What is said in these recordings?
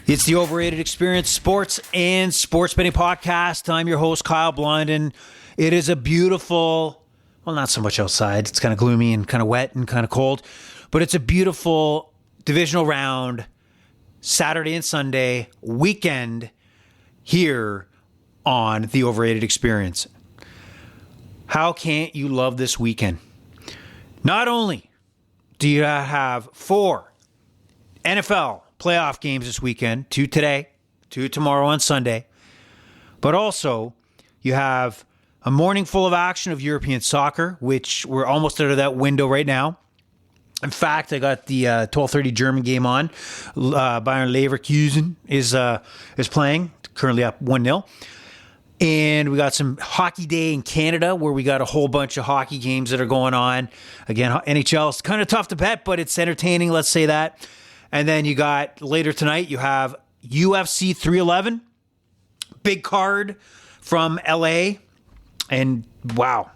It's the Overrated Experience Sports and Sports Betting Podcast. I'm your host, Kyle Blondin. It is a beautiful, well, not so much outside. It's kind of gloomy and kind of wet and kind of cold, but it's a beautiful divisional round Saturday and Sunday weekend here on the Overrated Experience. How can't you love this weekend? Not only do you have 4 NFL playoff games this weekend, 2 today, 2 tomorrow on Sunday, but also you have a morning full of action of European soccer, which we're almost out of that window right now. In fact, I got the 12:30 German game on. Bayern Leverkusen is playing, currently up 1-0. And we got some hockey day in Canada where we got a whole bunch of hockey games that are going on. Again, NHL is kind of tough to bet, but it's entertaining, let's say that. And then you got later tonight, you have UFC 311, big card from LA. And wow,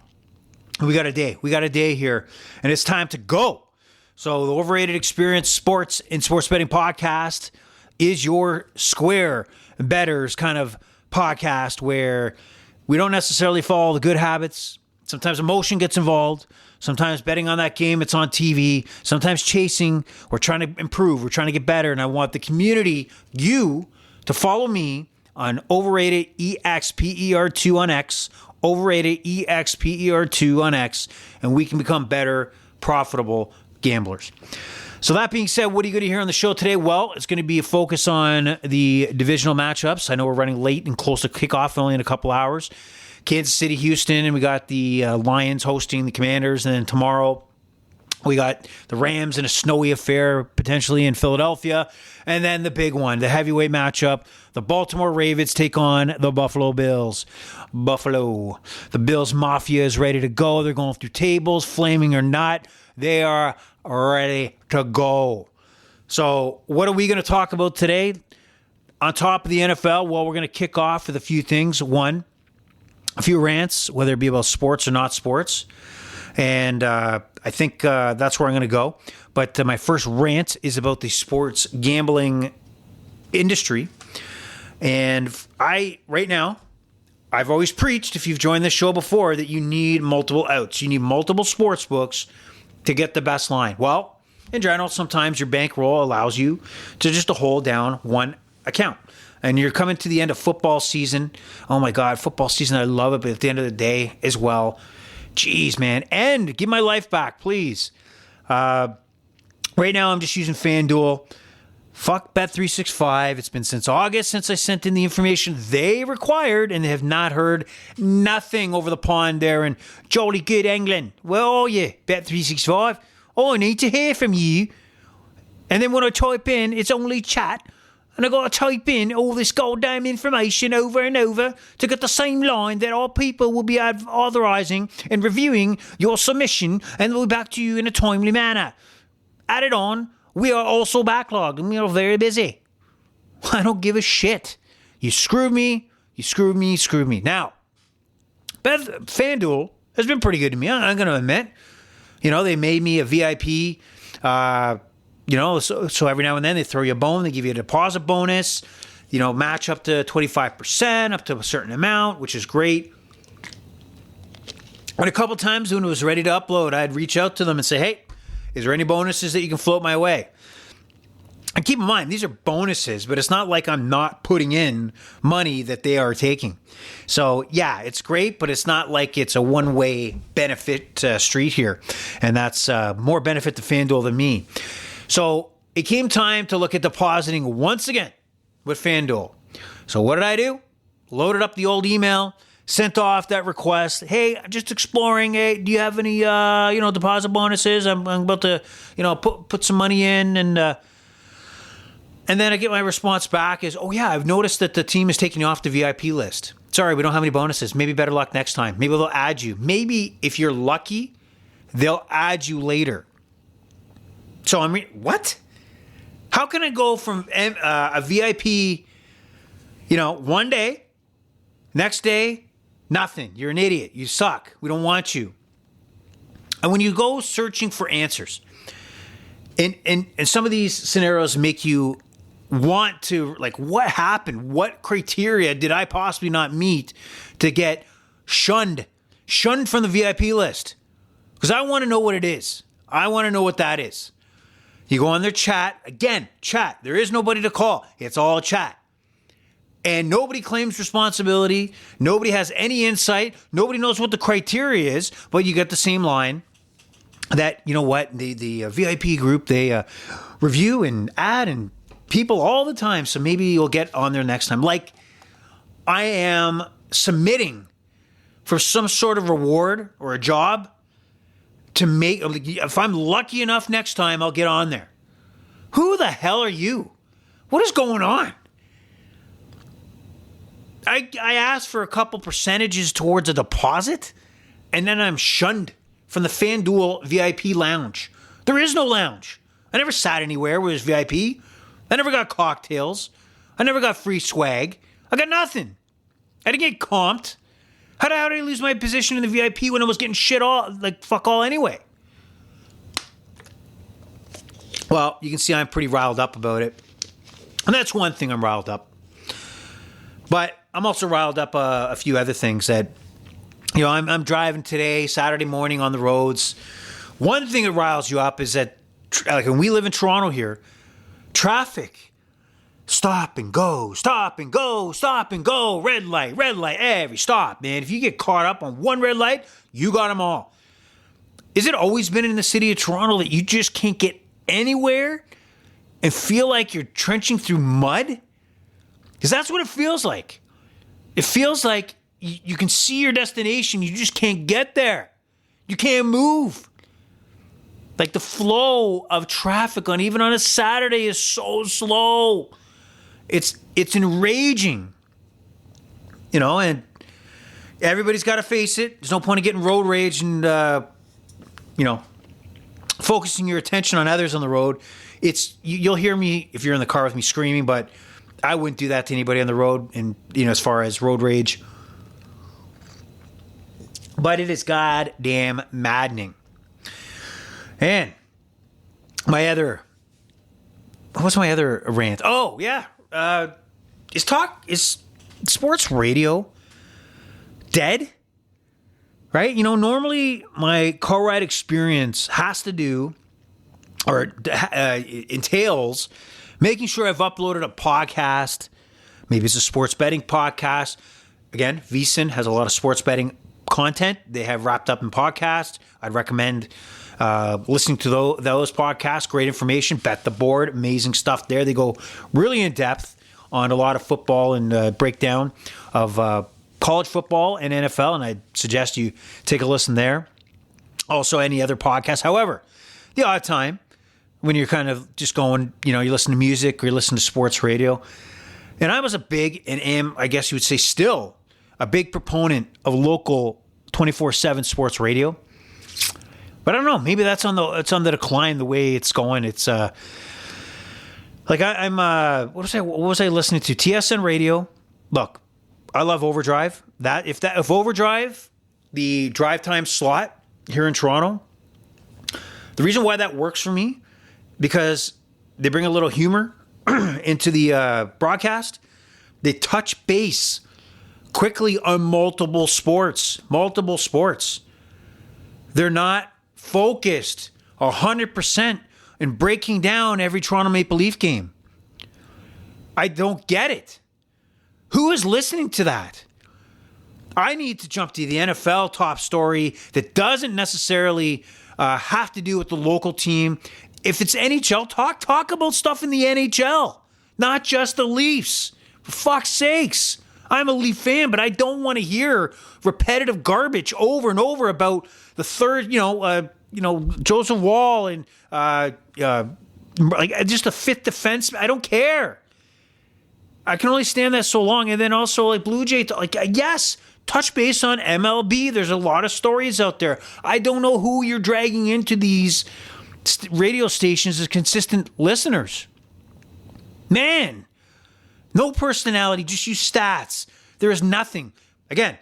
we got a day. We got a day here. And it's time to go. So the Overrated Experience Sports and Sports Betting Podcast is your square bettors kind of podcast where we don't necessarily follow the good habits. Sometimes emotion gets involved. Sometimes betting on that game, it's on TV. Sometimes chasing. We're trying to improve. We're trying to get better. And I want the community, you, to follow me on Overrated EXPER2 on X. Overrated EXPER2 on X. And we can become better, profitable gamblers. So that being said, what are you going to hear on the show today? Well, it's going to be a focus on the divisional matchups. I know we're running late and close to kickoff, only in a couple hours. Kansas City, Houston, and we got the Lions hosting the Commanders. And then tomorrow we got the Rams in a snowy affair potentially in Philadelphia. And then the big one, the heavyweight matchup, the Baltimore Ravens take on the Buffalo Bills. Buffalo. The Bills Mafia is ready to go. They're going through tables, flaming or not. They are ready to go. So what are we going to talk about today? On top of the NFL, well, we're going to kick off with a few things. One, a few rants, whether it be about sports or not sports. And I think that's where I'm going to go. But my first rant is about the sports gambling industry. And right now, I've always preached, if you've joined this show before, that you need multiple outs. You need multiple sports books to get the best line. Well, in general, sometimes your bankroll allows you to just to hold down one account. And you're coming to the end of football season. Oh my God, football season, I love it. But at the end of the day as well, geez, man. And give my life back, please. Right now, I'm just using FanDuel. Fuck Bet365. It's been since August since I sent in the information they required, and they have not heard nothing over the pond there in jolly good England. Where are you, Bet365? Oh, I need to hear from you. And then when I type in, it's only chat. And I got to type in all this goddamn information over and over to get the same line that our people will be authorizing and reviewing your submission, and they'll be back to you in a timely manner. Added on, we are also backlogged and we are very busy. I don't give a shit. You screwed me. You screwed me. You screwed me. Now, FanDuel has been pretty good to me. I'm going to admit. You know, they made me a VIP. So every now and then they throw you a bone. They give you a deposit bonus. You know, match up to 25%, up to a certain amount, which is great. And a couple times when it was ready to upload, I'd reach out to them and say, hey, is there any bonuses that you can float my way? And keep in mind, these are bonuses, but it's not like I'm not putting in money that they are taking. So, yeah, it's great, but it's not like it's a one-way benefit street here. And that's more benefit to FanDuel than me. So it came time to look at depositing once again with FanDuel. So what did I do? Loaded up the old email, sent off that request. Hey, I'm just exploring. Hey, do you have any, deposit bonuses? I'm about to, put some money in. And then I get my response back is, oh, yeah, I've noticed that the team is taking you off the VIP list. Sorry, we don't have any bonuses. Maybe better luck next time. Maybe they'll add you. Maybe if you're lucky, they'll add you later. So, what? How can I go from a VIP, one day, next day, nothing. You're an idiot. You suck. We don't want you. And when you go searching for answers, and some of these scenarios make you want to, like, what happened? What criteria did I possibly not meet to get shunned from the VIP list? Because I want to know what it is. I want to know what that is. You go on their chat. Again, chat. There is nobody to call. It's all chat. And nobody claims responsibility. Nobody has any insight. Nobody knows what the criteria is. But you get the same line that, you know what, the VIP group, they review and add and people all the time. So maybe you'll get on there next time. Like, I am submitting for some sort of reward or a job to make, if I'm lucky enough next time, I'll get on there. Who the hell are you? What is going on? I asked for a couple percentages towards a deposit, and then I'm shunned from the FanDuel VIP lounge. There is no lounge. I never sat anywhere where it was VIP. I never got cocktails. I never got free swag. I got nothing. I didn't get comped. How did I lose my position in the VIP when I was getting shit all, like, fuck all anyway? Well, you can see I'm pretty riled up about it. And that's one thing I'm riled up. But I'm also riled up a few other things that, you know, I'm driving today, Saturday morning on the roads. One thing that riles you up is that, like, when we live in Toronto here, traffic. Stop and go, stop and go, stop and go, red light, every stop, man. If you get caught up on one red light, you got them all. Is it always been in the city of Toronto that you just can't get anywhere and feel like you're trenching through mud? Because that's what it feels like. It feels like you can see your destination, you just can't get there. You can't move. Like, the flow of traffic even on a Saturday is so slow. It's enraging, you know, and everybody's got to face it. There's no point in getting road rage and, you know, focusing your attention on others on the road. You'll hear me if you're in the car with me screaming, but I wouldn't do that to anybody on the road. And, you know, as far as road rage, but it is goddamn maddening. And what's my other rant? Oh, yeah. Is sports radio dead? Right? You know, normally my car ride experience has to do, or entails, making sure I've uploaded a podcast. Maybe it's a sports betting podcast. Again, VSiN has a lot of sports betting content they have wrapped up in podcast. I'd recommend listening to those podcasts. Great information. Bet the Board. Amazing stuff there. They go really in depth on a lot of football and breakdown of college football and NFL. And I suggest you take a listen there. Also, any other podcast. However, the odd time when you're kind of just going, you know, you listen to music or you listen to sports radio. And I was a big, and am, I guess you would say still, a big proponent of local 24/7 sports radio. But I don't know. Maybe it's on the decline the way it's going. It's like I'm what was I listening to? TSN radio. Look, I love Overdrive. If Overdrive, the drive time slot here in Toronto, the reason why that works for me, because they bring a little humor into the broadcast. They touch base quickly on multiple sports. They're not focused 100% in breaking down every Toronto Maple Leaf game. I don't get it. Who is listening to that? I need to jump to the NFL top story that doesn't necessarily have to do with the local team. If it's NHL, talk about stuff in the NHL, not just the Leafs. For fuck's sakes. I'm a Leaf fan, but I don't want to hear repetitive garbage over and over about the third, Joseph Wall and like just a fifth defense. I don't care. I can only stand that so long. And then also like Blue Jay, yes, touch base on MLB. There's a lot of stories out there. I don't know who you're dragging into these radio stations as consistent listeners. Man, no personality, just use stats. There is nothing. Again,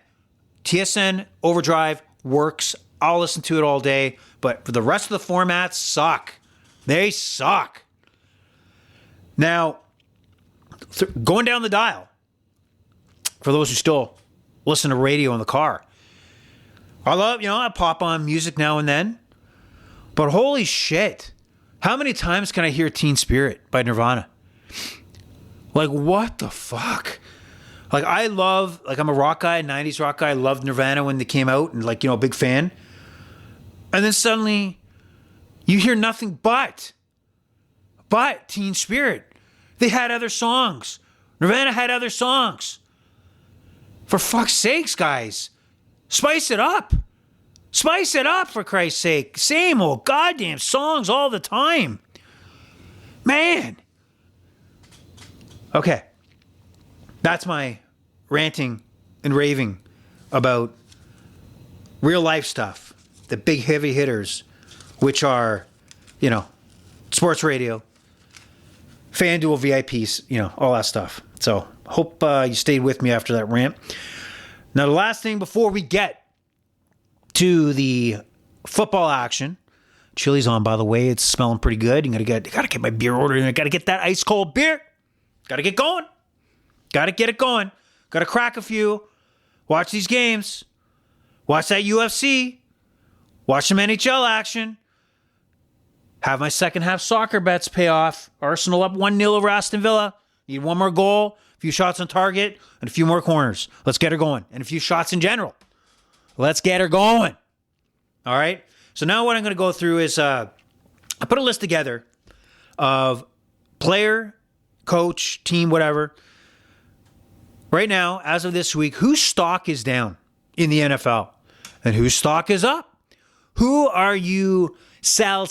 TSN Overdrive works. I'll listen to it all day. But for the rest of the formats, suck. They suck. Now, going down the dial, for those who still listen to radio in the car, I love, I pop on music now and then, but holy shit, how many times can I hear Teen Spirit by Nirvana? Like, what the fuck? Like, I'm a rock guy, 90s rock guy. I loved Nirvana when they came out and, a big fan. And then suddenly you hear nothing but Teen Spirit. They had other songs. Nirvana had other songs. For fuck's sakes, guys. Spice it up. Spice it up, for Christ's sake. Same old goddamn songs all the time. Man. Okay. That's my ranting and raving about real life stuff. The big heavy hitters, which are, sports radio, FanDuel VIPs, all that stuff. So hope you stayed with me after that rant. Now, the last thing before we get to the football action, chili's on, by the way. It's smelling pretty good. You gotta get my beer ordered. I gotta get that ice cold beer. Gotta get going. Gotta get it going. Gotta crack a few. Watch these games. Watch that UFC. Watch some NHL action. Have my second half soccer bets pay off. Arsenal up 1-0 over Aston Villa. Need one more goal, a few shots on target, and a few more corners. Let's get her going. And a few shots in general. Let's get her going. All right? So now what I'm going to go through is I put a list together of player, coach, team, whatever. Right now, as of this week, whose stock is down in the NFL and whose stock is up? Who are you sell?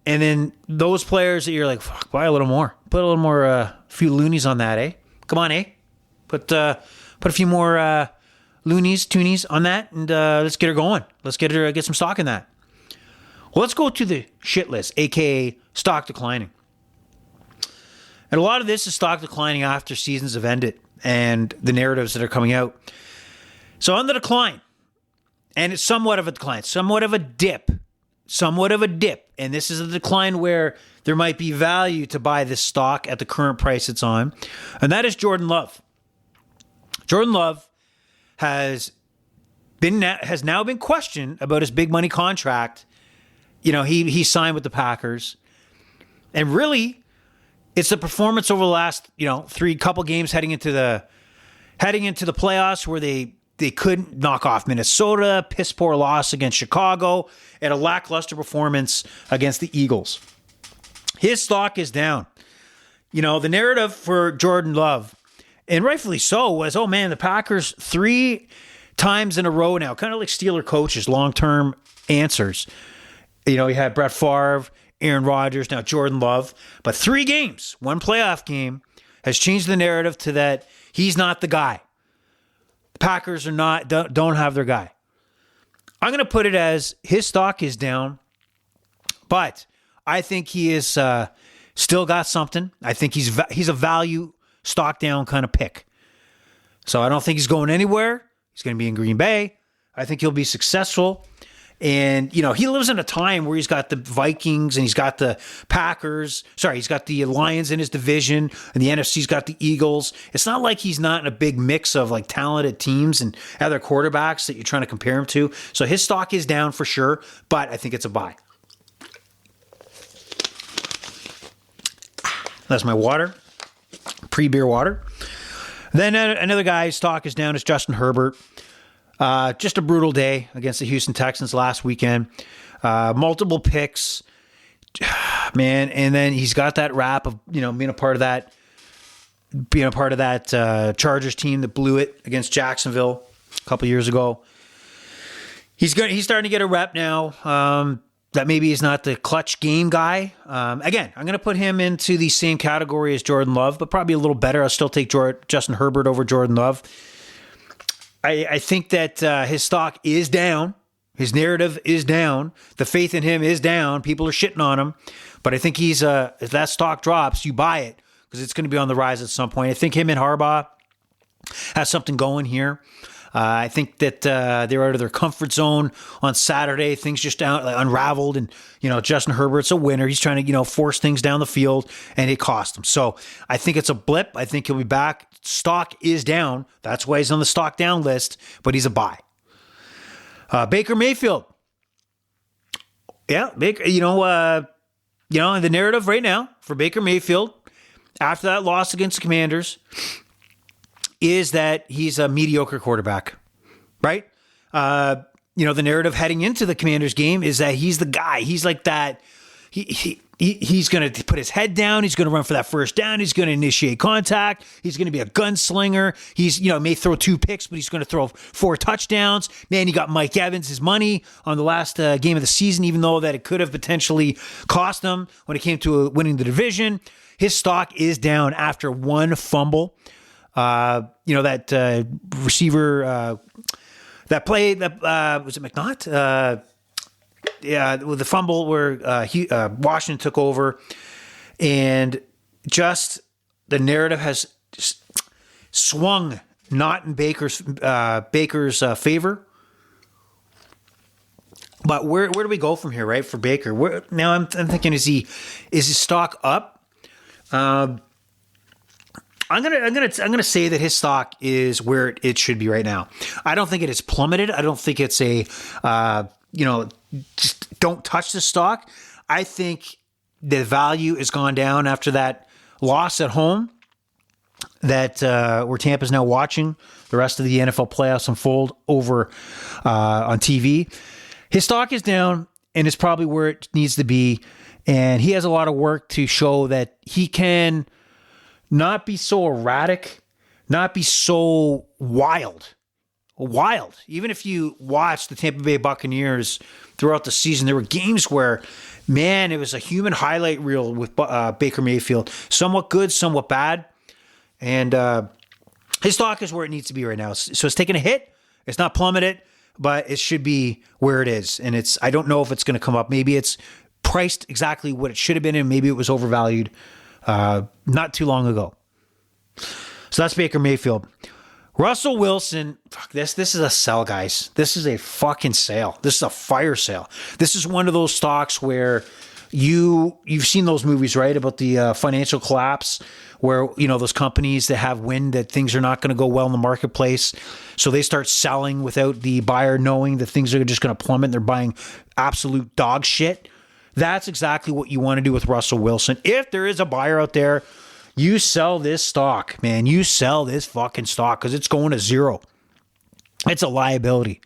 And then those players that you're like, fuck, buy a little more. Put a little more, a few loonies on that, eh? Come on, eh? Put a few more loonies, toonies on that, and let's get her going. Let's get some stock in that. Well, let's go to the shit list, aka stock declining. And a lot of this is stock declining after seasons have ended and the narratives that are coming out. So on the decline, and it's somewhat of a decline, somewhat of a dip. And this is a decline where there might be value to buy this stock at the current price it's on. And that is Jordan Love. Jordan Love has now been questioned about his big money contract. He signed with the Packers. And really, it's the performance over the last, three couple games heading into the playoffs where they couldn't knock off Minnesota, piss poor loss against Chicago, and a lackluster performance against the Eagles. His stock is down. The narrative for Jordan Love, and rightfully so, was, oh man, the Packers 3 times in a row now, kind of like Steeler coaches, long-term answers. You had Brett Favre, Aaron Rodgers, now Jordan Love. But 3 games, 1 playoff game, has changed the narrative to that he's not the guy. The Packers don't have their guy. I'm going to put it as his stock is down, but I think he is still got something. I think he's a value stock down kind of pick. So I don't think he's going anywhere. He's going to be in Green Bay. I think he'll be successful. And, he lives in a time where he's got the Vikings and he's got the Packers. Sorry, he's got the Lions in his division, and the NFC's got the Eagles. It's not like he's not in a big mix of talented teams and other quarterbacks that you're trying to compare him to. So his stock is down for sure, but I think it's a buy. That's my water, pre-beer water. Then another guy's stock is down is Justin Herbert. Just a brutal day against the Houston Texans last weekend. Multiple picks, man. And then he's got that rap of, being a part of that Chargers team that blew it against Jacksonville a couple years ago. He's starting to get a rep now. That maybe he's not the clutch game guy. Again, I'm going to put him into the same category as Jordan Love, but probably a little better. I'll still take Justin Herbert over Jordan Love. I think that his stock is down. His narrative is down. The faith in him is down. People are shitting on him. But I think if that stock drops, you buy it because it's going to be on the rise at some point. I think him and Harbaugh have something going here. I think that they were out of their comfort zone on Saturday. Things just unraveled, and Justin Herbert's a winner. He's trying to force things down the field, and it cost him. So I think it's a blip. I think he'll be back. Stock is down. That's why he's on the stock down list, but he's a buy. Baker Mayfield. Yeah, Baker. The narrative right now for Baker Mayfield after that loss against the Commanders is that he's a mediocre quarterback, right? The narrative heading into the Commanders game is that he's the guy. He's like that. He's going to put his head down. He's going to run for that first down. He's going to initiate contact. He's going to be a gunslinger. He's, may throw 2 picks, but he's going to throw 4 touchdowns. Man, he got Mike Evans his money on the last game of the season, even though that it could have potentially cost him when it came to winning the division. His stock is down after 1 fumble. That receiver, that play, that was it McNaught? With the fumble where Washington took over, and just the narrative has just swung not in Baker's favor. But where do we go from here, right? For Baker, now I'm thinking, is his stock up? I'm gonna say that his stock is where it should be right now. I don't think it is plummeted. I don't think it's a just don't touch the stock. I think the value has gone down after that loss at home. That where Tampa's now watching the rest of the NFL playoffs unfold over on TV. His stock is down, and it's probably where it needs to be. And he has a lot of work to show that he can not be so erratic, not be so wild. Even if you watch the Tampa Bay Buccaneers throughout the season, there were games where, man, it was a human highlight reel with Baker Mayfield. Somewhat good, somewhat bad. And his stock is where it needs to be right now. So it's taking a hit. It's not plummeted, but it should be where it is. And I don't know if it's going to come up. Maybe it's priced exactly what it should have been, and maybe it was overvalued not too long ago. So that's Baker Mayfield. Russell Wilson, fuck this. This is a sell, guys. This is a fucking sale. This is a fire sale. This is one of those stocks where you've seen those movies, right? About the financial collapse where, those companies that have wind that things are not going to go well in the marketplace. So they start selling without the buyer knowing that things are just going to plummet. They're buying absolute dog shit. That's exactly what you want to do with Russell Wilson. If there is a buyer out there, you sell this stock, man. You sell this fucking stock because it's going to zero. It's a liability.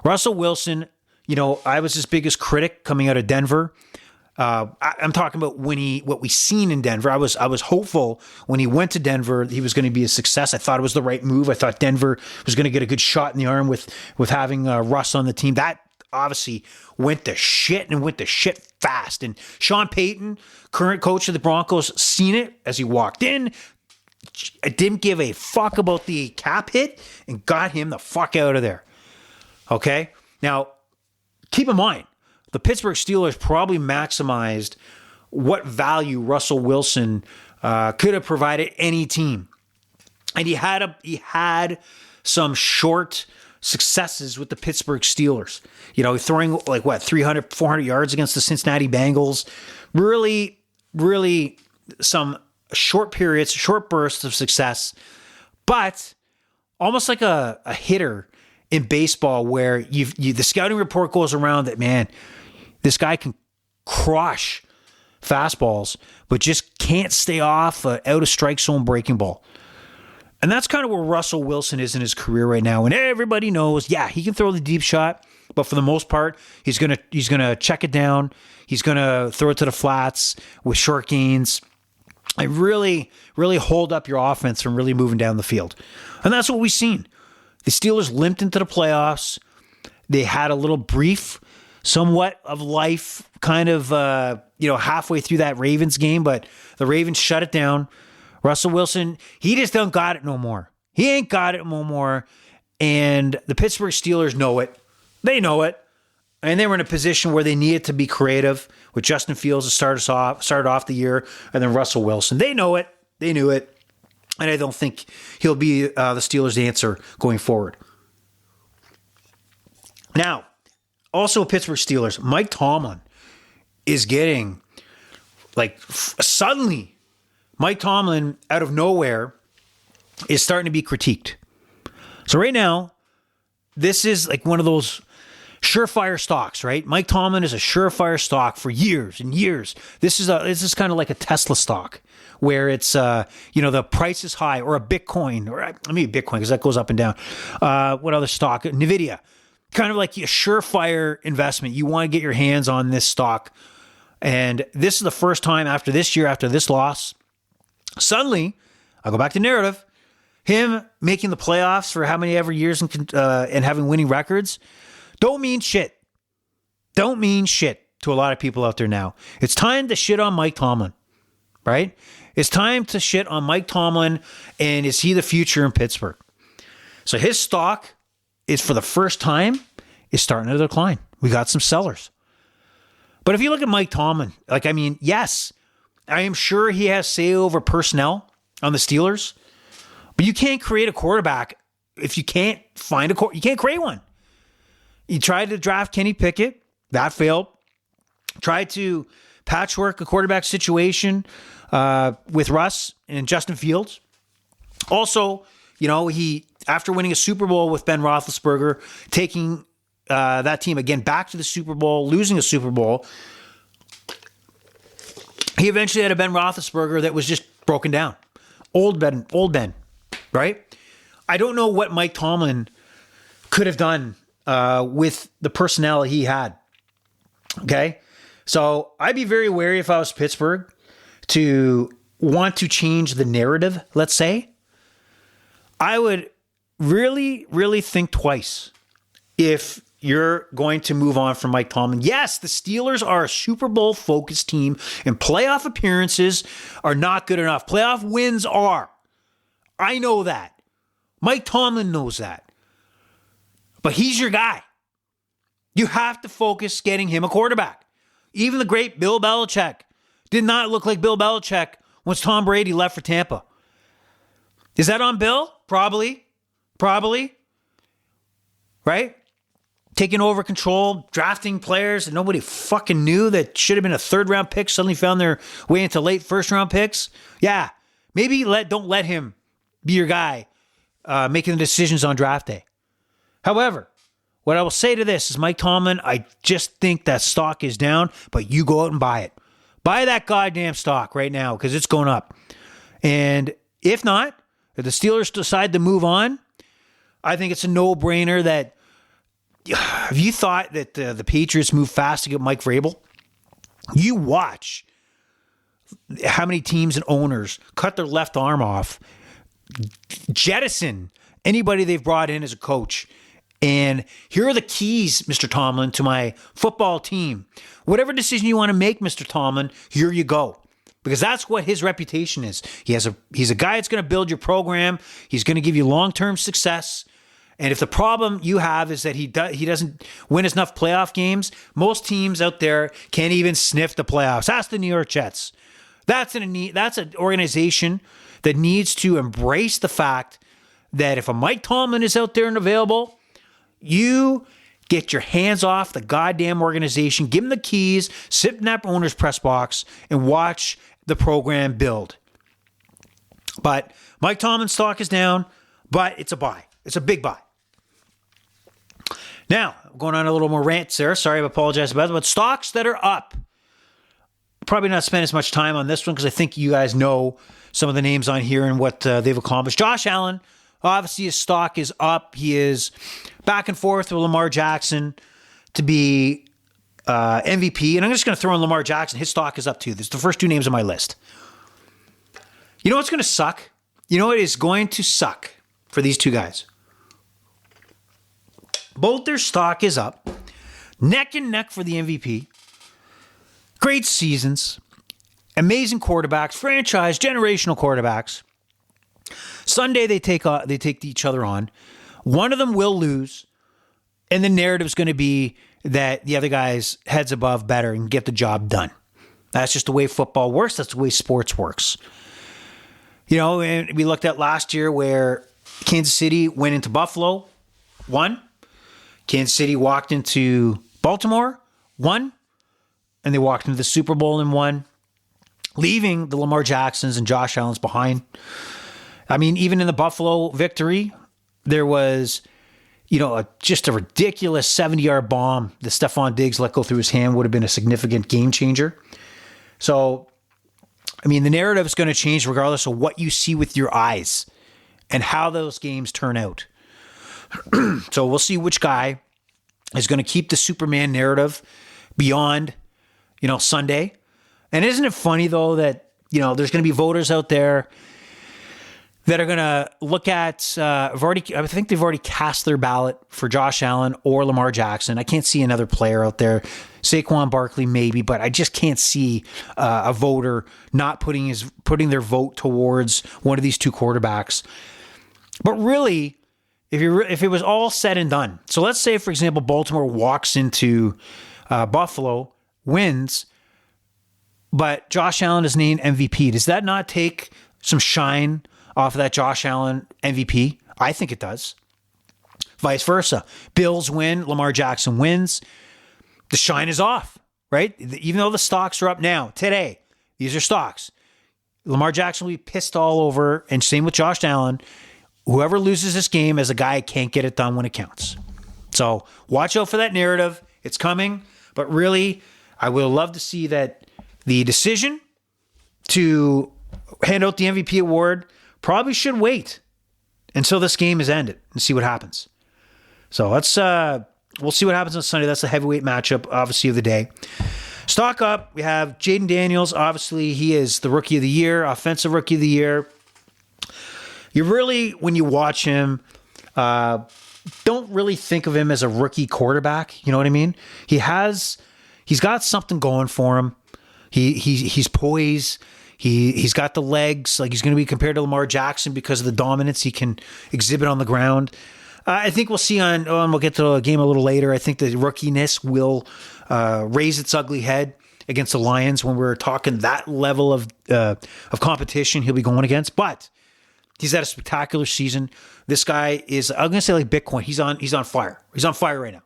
Russell Wilson, I was his biggest critic coming out of Denver. I'm talking about what we seen in Denver. I was hopeful when he went to Denver he was going to be a success. I thought it was the right move. I thought Denver was going to get a good shot in the arm with having Russ on the team. That obviously went to shit fast. And Sean Payton, current coach of the Broncos, seen it as he walked in. I didn't give a fuck about the cap hit and got him the fuck out of there. Okay? Now, keep in mind, the Pittsburgh Steelers probably maximized what value Russell Wilson could have provided any team. And he had some short successes with the Pittsburgh Steelers. Throwing 300, 400 yards against the Cincinnati Bengals. Really, really some short periods, short bursts of success, but almost like a hitter in baseball where the scouting report goes around that, man, this guy can crush fastballs, but just can't stay off out of strike zone breaking ball. And that's kind of where Russell Wilson is in his career right now. And everybody knows, yeah, he can throw the deep shot, but for the most part, he's gonna check it down. He's gonna throw it to the flats with short gains. And really, really hold up your offense from really moving down the field. And that's what we've seen. The Steelers limped into the playoffs. They had a little brief, somewhat of life, kind of halfway through that Ravens game, but the Ravens shut it down. Russell Wilson, he just don't got it no more. He ain't got it no more. And the Pittsburgh Steelers know it. They know it. And they were in a position where they needed to be creative with Justin Fields to started off the year, and then Russell Wilson. They know it. They knew it. And I don't think he'll be the Steelers' answer going forward. Now, also Pittsburgh Steelers, Mike Tomlin is getting, suddenly, Mike Tomlin out of nowhere is starting to be critiqued. So right now, this is like one of those surefire stocks, right? Mike Tomlin is a surefire stock for years and years. This is kind of like a Tesla stock where it's, the price is high, or a Bitcoin, or Bitcoin, because that goes up and down. What other stock? NVIDIA. Kind of like a surefire investment. You want to get your hands on this stock. And this is the first time after this year, after this loss, suddenly, I'll go back to narrative, him making the playoffs for how many ever years and having winning records don't mean shit. Don't mean shit to a lot of people out there now. It's time to shit on Mike Tomlin, right? It's time to shit on Mike Tomlin, and is he the future in Pittsburgh? So his stock is, for the first time, is starting to decline. We got some sellers. But if you look at Mike Tomlin, yes, I am sure he has say over personnel on the Steelers, but you can't create a quarterback if you can't find you can't create one. You tried to draft Kenny Pickett. That failed. Tried to patchwork a quarterback situation with Russ and Justin Fields. Also, he, after winning a Super Bowl with Ben Roethlisberger, taking that team again back to the Super Bowl, losing a Super Bowl, he eventually had a Ben Roethlisberger that was just broken down. Old Ben, right? I don't know what Mike Tomlin could have done with the personnel he had. Okay? So I'd be very wary if I was Pittsburgh to want to change the narrative, let's say. I would really, really think twice if you're going to move on from Mike Tomlin. Yes, the Steelers are a Super Bowl focused team, and playoff appearances are not good enough. Playoff wins are. I know that. Mike Tomlin knows that. But he's your guy. You have to focus getting him a quarterback. Even the great Bill Belichick did not look like Bill Belichick once Tom Brady left for Tampa. Is that on Bill? Probably. Right? Taking over control, drafting players that nobody fucking knew that should have been a third-round pick, suddenly found their way into late first-round picks. Yeah, maybe don't let him be your guy making the decisions on draft day. However, what I will say to this is, Mike Tomlin, I just think that stock is down, but you go out and buy it. Buy that goddamn stock right now because it's going up. And if not, if the Steelers decide to move on, I think it's a no-brainer that, have you thought that the Patriots move fast to get Mike Vrabel? You watch how many teams and owners cut their left arm off, jettison anybody they've brought in as a coach. And here are the keys, Mr. Tomlin, to my football team. Whatever decision you want to make, Mr. Tomlin, here you go. Because that's what his reputation is. He's a guy that's going to build your program. He's going to give you long-term success. And if the problem you have is that he doesn't win enough playoff games, most teams out there can't even sniff the playoffs. Ask the New York Jets. That's an organization that needs to embrace the fact that if a Mike Tomlin is out there and available, you get your hands off the goddamn organization, give him the keys, sit in that owner's press box, and watch the program build. But Mike Tomlin's stock is down, but it's a buy. It's a big buy. Now, going on a little more rants there. Sorry, I apologize about it. But stocks that are up. Probably not spend as much time on this one because I think you guys know some of the names on here and what they've accomplished. Josh Allen, obviously his stock is up. He is back and forth with Lamar Jackson to be MVP. And I'm just going to throw in Lamar Jackson. His stock is up too. This is the first two names on my list. You know what's going to suck? You know what is going to suck for these two guys? Both their stock is up, neck and neck for the MVP. Great seasons, amazing quarterbacks, franchise, generational quarterbacks. Sunday they take each other on. One of them will lose, and the narrative is going to be that the other guy's heads above better and get the job done. That's just the way football works. That's the way sports works. You know, and we looked at last year where Kansas City went into Buffalo, won. Kansas City walked into Baltimore, won, and they walked into the Super Bowl and won, leaving the Lamar Jacksons and Josh Allens behind. I mean, even in the Buffalo victory, there was, just a ridiculous 70-yard bomb that Stephon Diggs let go through his hand would have been a significant game changer. So, I mean, the narrative is going to change regardless of what you see with your eyes and how those games turn out. So we'll see which guy is going to keep the Superman narrative beyond, Sunday. And isn't it funny, though, that, there's going to be voters out there that are going to look at, I think they've already cast their ballot for Josh Allen or Lamar Jackson. I can't see another player out there. Saquon Barkley, maybe, but I just can't see a voter not putting their vote towards one of these two quarterbacks. But really, if it was all said and done, so let's say, for example, Baltimore walks into Buffalo, wins, but Josh Allen is named MVP. Does that not take some shine off of that Josh Allen MVP? I think it does. Vice versa. Bills win, Lamar Jackson wins. The shine is off, right? Even though the stocks are up now, today, these are stocks. Lamar Jackson will be pissed all over, and same with Josh Allen. Whoever loses this game as a guy can't get it done when it counts. So watch out for that narrative. It's coming. But really, I would love to see that the decision to hand out the MVP award probably should wait until this game is ended and see what happens. So we'll see what happens on Sunday. That's the heavyweight matchup, obviously, of the day. Stock up. We have Jaden Daniels. Obviously, he is the Rookie of the Year, Offensive Rookie of the Year. You really, when you watch him, don't really think of him as a rookie quarterback. You know what I mean? He's got something going for him. He's poised. He's got the legs. Like, he's going to be compared to Lamar Jackson because of the dominance he can exhibit on the ground. I think we'll see and we'll get to the game a little later. I think the rookiness will raise its ugly head against the Lions when we're talking that level of competition he'll be going against. But he's had a spectacular season. This guy is, I'm going to say, like Bitcoin. He's on fire. He's on fire right now.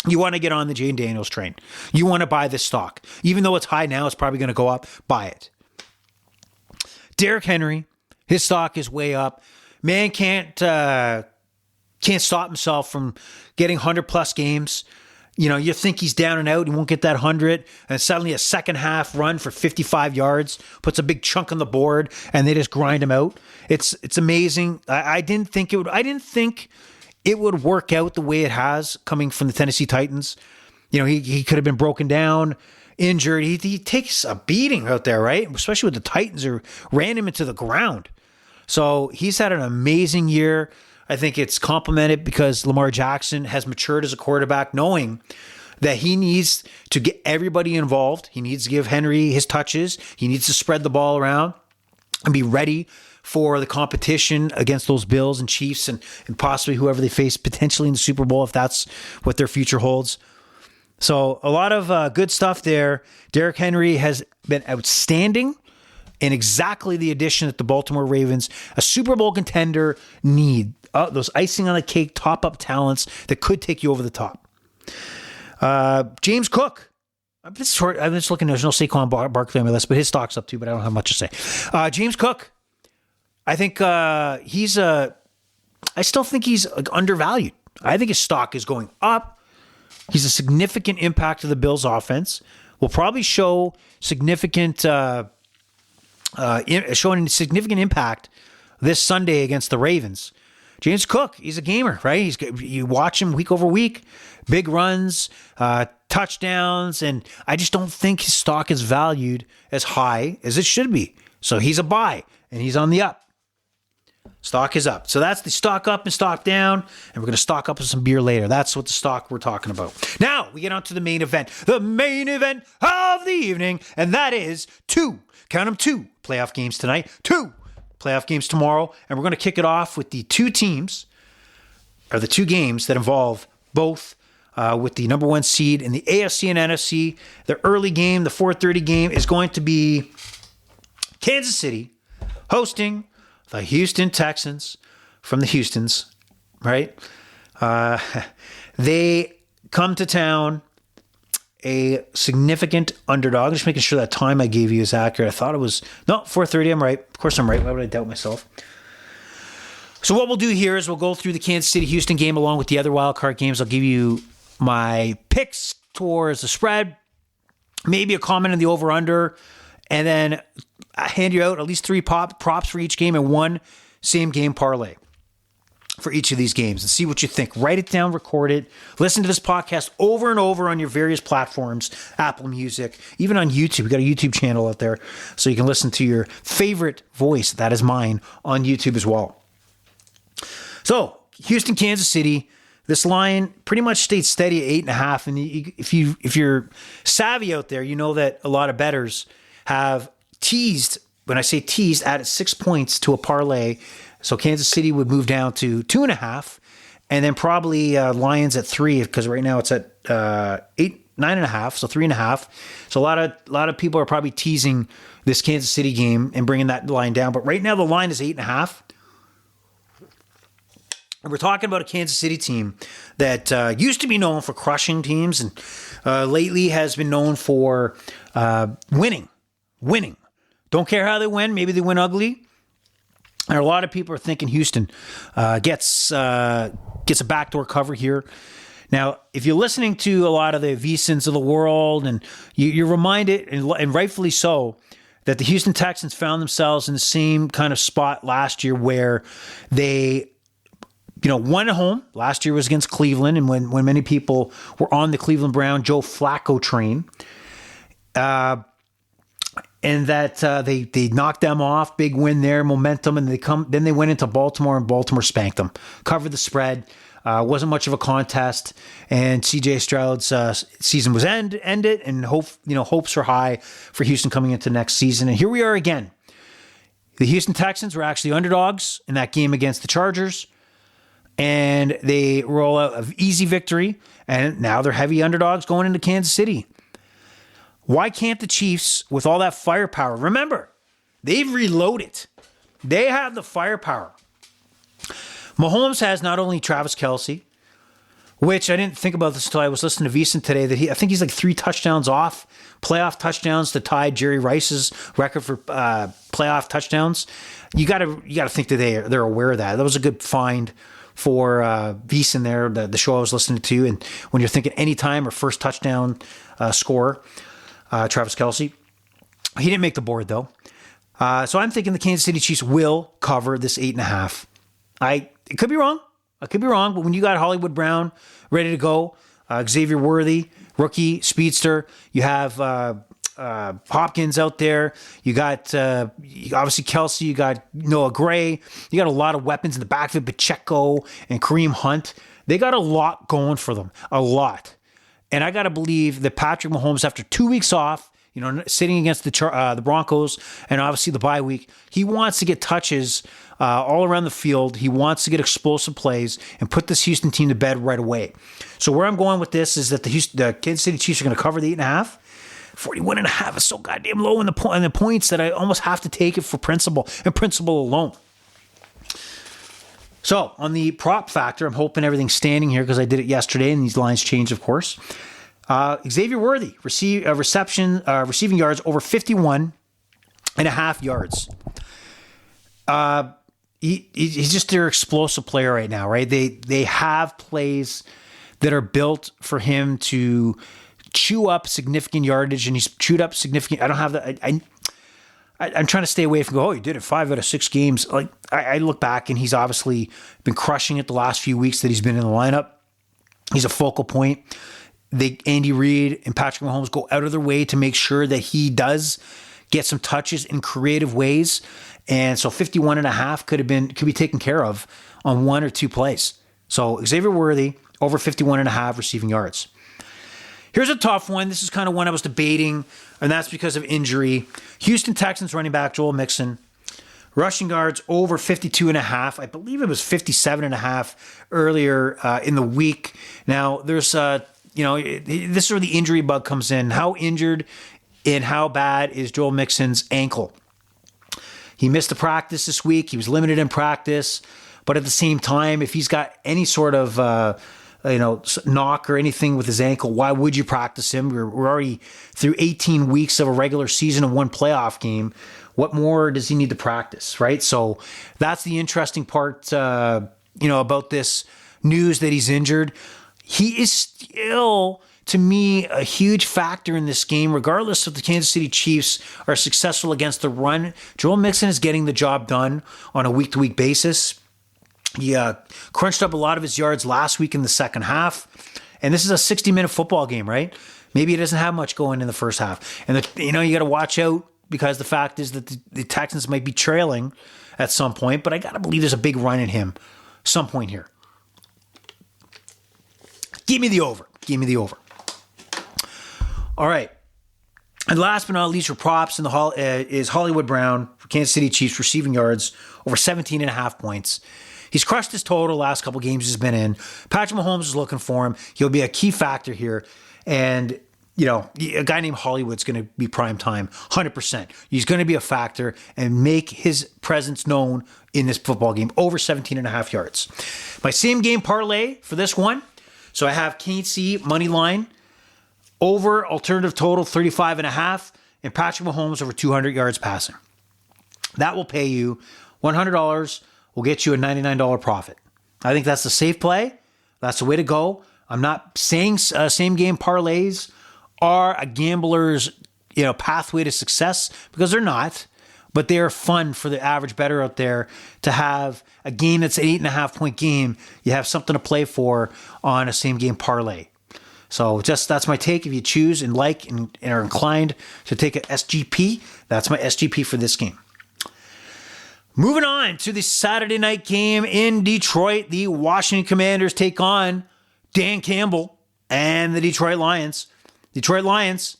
You want to get on the Jaden Daniels train. You want to buy this stock. Even though it's high now, it's probably going to go up. Buy it. Derrick Henry, his stock is way up. Man can't stop himself from getting 100-plus games. You think he's down and out. He won't get that 100. And suddenly a second half run for 55 yards puts a big chunk on the board, and they just grind him out. It's amazing. I didn't think it would work out the way it has coming from the Tennessee Titans. He could have been broken down, injured. He takes a beating out there, right? Especially with the Titans who ran him into the ground. So he's had an amazing year. I think it's complemented because Lamar Jackson has matured as a quarterback, knowing that he needs to get everybody involved. He needs to give Henry his touches. He needs to spread the ball around and be ready for the competition against those Bills and Chiefs and possibly whoever they face potentially in the Super Bowl, if that's what their future holds. So a lot of good stuff there. Derrick Henry has been outstanding and exactly the addition that the Baltimore Ravens, a Super Bowl contender, need. Those icing on the cake, top-up talents that could take you over the top. James Cook. I'm just looking. There's no Saquon Barkley on my list, but his stock's up too, but I don't have much to say. James Cook. I think I still think he's undervalued. I think his stock is going up. He's a significant impact to the Bills' offense. Will probably show significant showing significant impact this Sunday against the Ravens. James Cook, he's a gamer, right? You watch him week over week, big runs, touchdowns, and I just don't think his stock is valued as high as it should be. So he's a buy, and he's on the up. Stock is up. So that's the stock up and stock down, and we're going to stock up with some beer later. That's what the stock we're talking about. Now, we get on to the main event of the evening, and that is two playoff games tonight, 2 playoff games tomorrow, and we're going to kick it off with the two games that involve both with the number one seed in the AFC and NFC. The early game, the 4:30 game, is going to be Kansas City hosting the Houston Texans from the Houstons, right? They come to town a significant underdog. Just making sure that time I gave you is accurate. I thought it was, no, 4:30. I'm right. Of course I'm right. Why would I doubt myself? So what we'll do here is we'll go through the Kansas City-Houston game along with the other wildcard games. I'll give you my picks towards the spread, maybe a comment on the over-under, and then I hand you out at least 3 props for each game and 1 same-game parlay for each of these games and see what you think. Write it down, record it, listen to this podcast over and over on your various platforms, Apple Music, even on YouTube. We got a YouTube channel out there so you can listen to your favorite voice, that is mine, on YouTube as well. So, Houston, Kansas City, this line pretty much stayed steady at 8.5. And if you're savvy out there, you know that a lot of bettors have teased, when I say teased, added 6 points to a parlay. So Kansas City would move down to 2.5, and then probably Lions at 3, because right now it's at 9.5, so 3.5. So a lot of people are probably teasing this Kansas City game and bringing that line down. But right now the line is 8.5. And we're talking about a Kansas City team that used to be known for crushing teams and lately has been known for winning. Don't care how they win. Maybe they win ugly. And a lot of people are thinking Houston gets a backdoor cover here. Now, if you're listening to a lot of the VSiNs of the world, and you're reminded, and rightfully so, that the Houston Texans found themselves in the same kind of spot last year where they won at home. Last year was against Cleveland, and when many people were on the Cleveland Brown Joe Flacco train, and that they knocked them off, big win there, momentum, and then they went into Baltimore, and Baltimore spanked them, covered the spread. Wasn't much of a contest, and CJ Stroud's season was ended, and hopes were high for Houston coming into next season. And here we are again. The Houston Texans were actually underdogs in that game against the Chargers, and they roll out an easy victory, and now they're heavy underdogs going into Kansas City. Why can't the Chiefs, with all that firepower, remember, they've reloaded. They have the firepower. Mahomes has not only Travis Kelce, which I didn't think about this until I was listening to VSiN today, that I think he's like 3 touchdowns off, playoff touchdowns to tie Jerry Rice's record for playoff touchdowns. You got to think that they're aware of that. That was a good find for VSiN there, the show I was listening to. And when you're thinking anytime or first touchdown scorer, Travis Kelce. He didn't make the board, though. So I'm thinking the Kansas City Chiefs will cover this 8.5. It could be wrong. I could be wrong, but when you got Hollywood Brown ready to go, Xavier Worthy, rookie, speedster, you have Hopkins out there, you got obviously Kelce, you got Noah Gray, you got a lot of weapons in the backfield, Pacheco and Kareem Hunt. They got a lot going for them, a lot. And I got to believe that Patrick Mahomes, after 2 weeks off, sitting against the Broncos and obviously the bye week, he wants to get touches all around the field. He wants to get explosive plays and put this Houston team to bed right away. So where I'm going with this is that the Kansas City Chiefs are going to cover the 8.5. 41.5 is so goddamn low in the points that I almost have to take it for principle and principle alone. So on the prop factor, I'm hoping everything's standing here because I did it yesterday and these lines changed, of course. Xavier Worthy, receiving yards over 51.5 yards. He's just their explosive player right now, right? They have plays that are built for him to chew up significant yardage, and he's chewed up significant. I don't have that. I'm trying to stay away from he did it 5 out of 6 games. Like I look back and he's obviously been crushing it the last few weeks that he's been in the lineup. He's a focal point. Andy Reid and Patrick Mahomes go out of their way to make sure that he does get some touches in creative ways. And so 51.5 could be taken care of on 1 or 2 plays. So Xavier Worthy over 51.5 receiving yards. Here's a tough one. This is kind of one I was debating, and that's because of injury. Houston Texans running back Joel Mixon, rushing yards over 52.5. I believe it was 57.5 earlier in the week. Now, there's, this is where the injury bug comes in. How injured and how bad is Joel Mixon's ankle? He missed the practice this week. He was limited in practice. But at the same time, if he's got any sort of knock or anything with his ankle. Why would you practice him? We're already through 18 weeks of a regular season and one playoff game. What more does he need to practice, right? So that's the interesting part, about this news that he's injured. He is still, to me, a huge factor in this game, regardless if the Kansas City Chiefs are successful against the run. Joel Mixon is getting the job done on a week-to-week basis. He crunched up a lot of his yards last week in the second half. And this is a 60-minute football game, right? Maybe he doesn't have much going in the first half. And, you got to watch out because the fact is that the Texans might be trailing at some point. But I got to believe there's a big run in him some point here. Give me the over. Give me the over. All right. And last but not least for props is Hollywood Brown for Kansas City Chiefs receiving yards over 17.5 points. He's crushed his total last couple games he's been in. Patrick Mahomes is looking for him. He'll be a key factor here. And, a guy named Hollywood's going to be prime time, 100%. He's going to be a factor and make his presence known in this football game, over 17.5 yards. My same game parlay for this one. So I have KC money line, over alternative total 35.5, and Patrick Mahomes over 200 yards passing. That will pay you $100. Will get you a $99 profit. I think that's the safe play. That's the way to go. I'm not saying same game parlays are a gambler's pathway to success, because they're not. But they are fun for the average bettor out there to have a game that's an 8.5 point game. You have something to play for on a same game parlay. So that's my take. If you choose and are inclined to take an SGP, that's my SGP for this game. Moving on to the Saturday night game in Detroit, the Washington Commanders take on Dan Campbell and the Detroit Lions. Detroit Lions,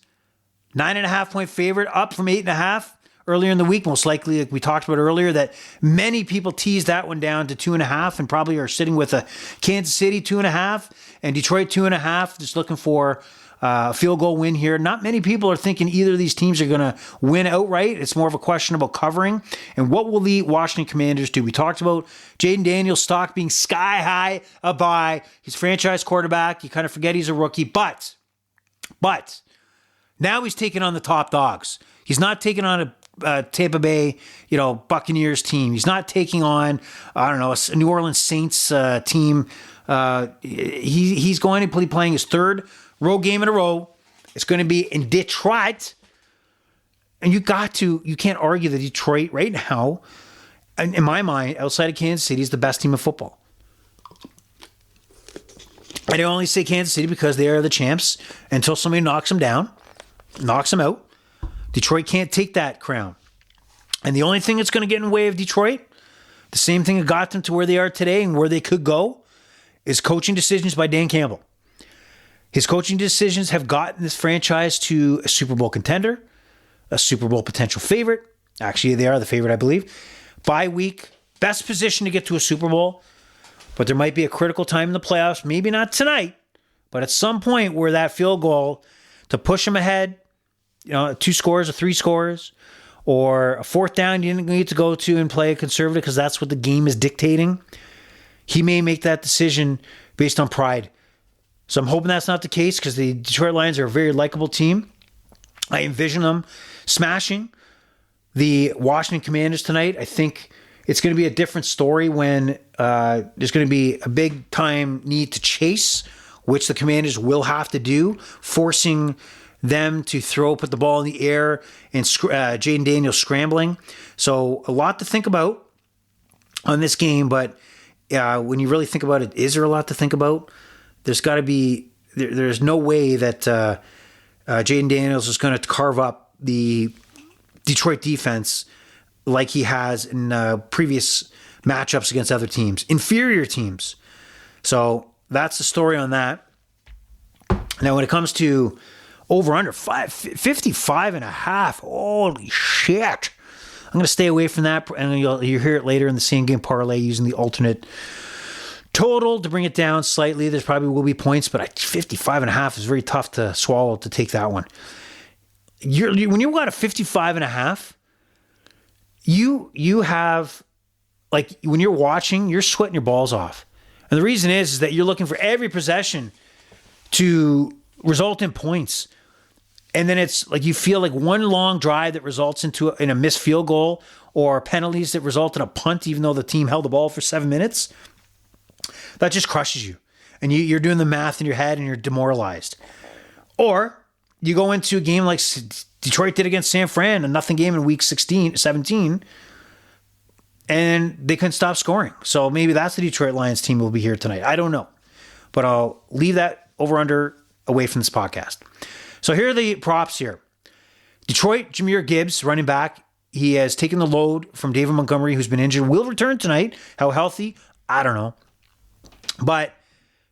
9.5 point favorite, up from 8.5 earlier in the week. Most likely, like we talked about earlier, that many people teased that one down to 2.5 and probably are sitting with a Kansas City 2.5 and Detroit 2.5, just looking for a field goal win here. Not many people are thinking either of these teams are going to win outright. It's more of a question about covering. And what will the Washington Commanders do? We talked about Jaden Daniels' stock being sky high a buy. He's franchise quarterback. You kind of forget he's a rookie. But now he's taking on the top dogs. He's not taking on a Tampa Bay, Buccaneers team. He's not taking on, a New Orleans Saints team. He's going to be playing his third road game in a row. It's going to be in Detroit. And you can't argue that Detroit right now, in my mind, outside of Kansas City, is the best team of football. I don't only say Kansas City because they are the champs until somebody knocks them down, knocks them out. Detroit can't take that crown. And the only thing that's going to get in the way of Detroit, the same thing that got them to where they are today and where they could go, is coaching decisions by Dan Campbell. His coaching decisions have gotten this franchise to a Super Bowl contender, a Super Bowl potential favorite. Actually, they are the favorite, I believe. Bye week, best position to get to a Super Bowl. But there might be a critical time in the playoffs, maybe not tonight, but at some point where that field goal to push them ahead, 2 scores or 3 scores, or a fourth down you didn't need to go to and play a conservative because that's what the game is dictating. He may make that decision based on pride. So I'm hoping that's not the case because the Detroit Lions are a very likable team. I envision them smashing the Washington Commanders tonight. I think it's going to be a different story when there's going to be a big time need to chase, which the Commanders will have to do, forcing them to put the ball in the air, and Jaden Daniels scrambling. So a lot to think about on this game, but when you really think about it, is there a lot to think about? There's got to be, there's no way that Jaden Daniels is going to carve up the Detroit defense like he has in previous matchups against other teams, inferior teams. So that's the story on that. Now, when it comes to over-under 55.5, holy shit. I'm going to stay away from that, and you'll hear it later in the same game parlay using the alternate total to bring it down slightly. There's probably will be points, but 55.5 is very tough to swallow to take that one. When you've got a 55.5, you have, like, when you're watching, you're sweating your balls off. And the reason is that you're looking for every possession to result in points. And then it's like you feel like one long drive that results in a missed field goal or penalties that result in a punt, even though the team held the ball for 7 minutes. That just crushes you. And you're doing the math in your head and you're demoralized. Or you go into a game like Detroit did against San Fran, a nothing game in week 17, and they couldn't stop scoring. So maybe that's the Detroit Lions team will be here tonight. I don't know. But I'll leave that over-under away from this podcast. So here are the props here. Detroit, Jahmyr Gibbs, running back. He has taken the load from David Montgomery, who's been injured. Will return tonight. How healthy? I don't know. But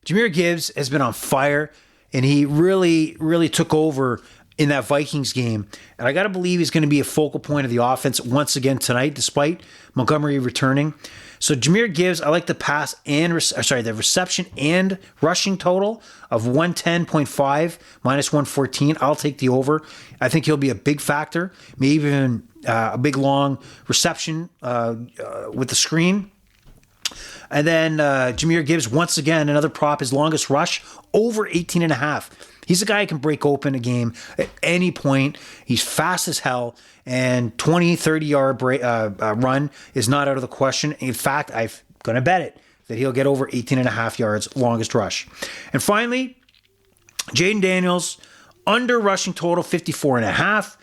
Jahmyr Gibbs has been on fire, and he really, really took over in that Vikings game. And I got to believe he's going to be a focal point of the offense once again tonight, despite Montgomery returning. So Jahmyr Gibbs, I like the the reception and rushing total of 110.5 minus 114. I'll take the over. I think he'll be a big factor, maybe even a big long reception with the screen. And then Jahmyr Gibbs, once again, another prop, his longest rush, over 18.5. He's a guy who can break open a game at any point. He's fast as hell, and 20, 30-yard run is not out of the question. In fact, I'm going to bet it that he'll get over 18.5 yards, longest rush. And finally, Jaden Daniels, under rushing total, 54.5.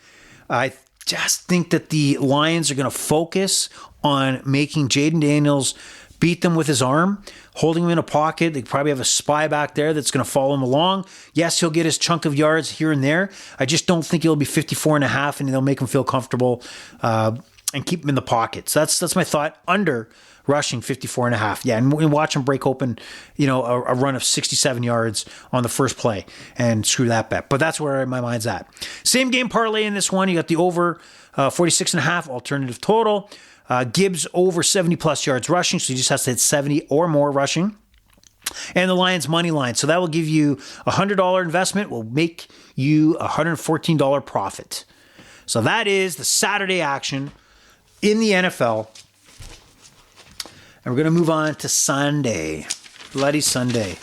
I just think that the Lions are going to focus on making Jaden Daniels beat them with his arm, holding him in a pocket. They probably have a spy back there that's going to follow him along. Yes, he'll get his chunk of yards here and there. I just don't think he'll be 54.5, and they'll make him feel comfortable and keep him in the pocket. So that's my thought. Under rushing 54.5. Yeah, and watch him break open, a run of 67 yards on the first play, and screw that bet. But that's where my mind's at. Same game parlay in this one. You got the over 46.5 alternative total. Gibbs over 70-plus yards rushing, so he just has to hit 70 or more rushing. And the Lions money line. So that will give you a $100 investment, will make you a $114 profit. So that is the Saturday action in the NFL. And we're going to move on to Sunday. Bloody Sunday.